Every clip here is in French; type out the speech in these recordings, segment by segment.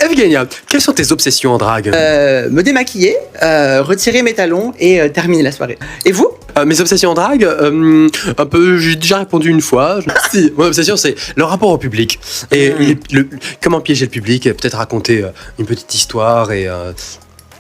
Evgenia, quelles sont tes obsessions en drague? Me démaquiller, retirer mes talons et terminer la soirée. Et vous? Mes obsessions en drague, un peu, j'ai déjà répondu une fois. Si, mon obsession c'est le rapport au public. Et comment piéger le public, et peut-être raconter une petite histoire et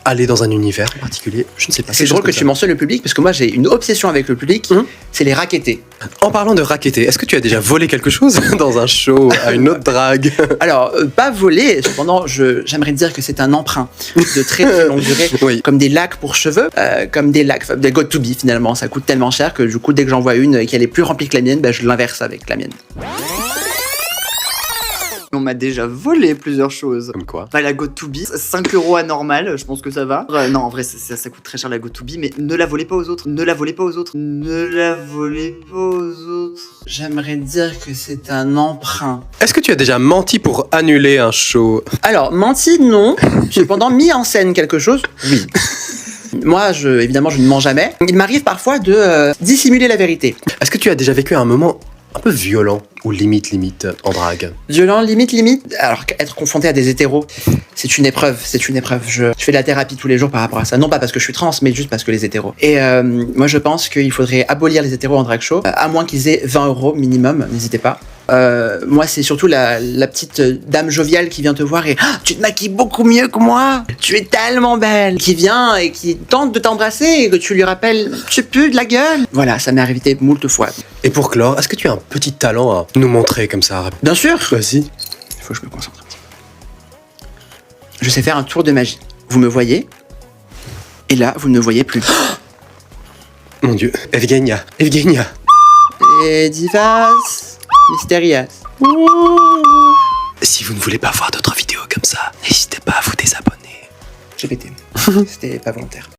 aller dans un univers en particulier. Je ne sais pas. C'est drôle que tu mentionnes le public parce que moi j'ai une obsession avec le public, c'est les racketter. En parlant de racketter, est-ce que tu as déjà volé quelque chose dans un show à une autre drague? Alors, pas voler, cependant, j'aimerais dire que c'est un emprunt de très très longue durée, Oui. comme des lacs pour cheveux, comme des lacs, des got to be finalement. Ça coûte tellement cher que du coup, dès que j'en vois une et qu'elle est plus remplie que la mienne, je l'inverse avec la mienne. On m'a déjà volé plusieurs choses. Comme quoi? Bah, la Got to Be, 5 € anormal, je pense que ça va. Non, en vrai, ça coûte très cher la Got to Be, mais ne la volez pas aux autres. Ne la volez pas aux autres. Ne la volez pas aux autres. J'aimerais dire que c'est un emprunt. Est-ce que tu as déjà menti pour annuler un show? Alors, menti, non. J'ai cependant mis en scène quelque chose, oui. Moi, évidemment, je ne mens jamais. Il m'arrive parfois de dissimuler la vérité. Est-ce que tu as déjà vécu un moment un peu violent ou limite en drague? Violent, limite. Alors, être confronté à des hétéros, c'est une épreuve, Je fais de la thérapie tous les jours par rapport à ça. Non pas parce que je suis trans, mais juste parce que les hétéros. Et moi, je pense qu'il faudrait abolir les hétéros en drag show, à moins qu'ils aient 20 € minimum, n'hésitez pas. Moi, c'est surtout la petite dame joviale qui vient te voir et tu te maquilles beaucoup mieux que moi, tu es tellement belle, qui vient et qui tente de t'embrasser et que tu lui rappelles tu pues de la gueule. Voilà, ça m'est arrivé moult fois. Et pour clore, est-ce que tu as un petit talent à nous montrer comme ça? Bien sûr. Vas-y. Il faut que je me concentre un petit peu. Je sais faire un tour de magie. Vous me voyez? Et là, vous ne me voyez plus. Mon Dieu, Evgenia. Et divas Mysterias. Si vous ne voulez pas voir d'autres vidéos comme ça, n'hésitez pas à vous désabonner. J'ai pété. C'était pas volontaire.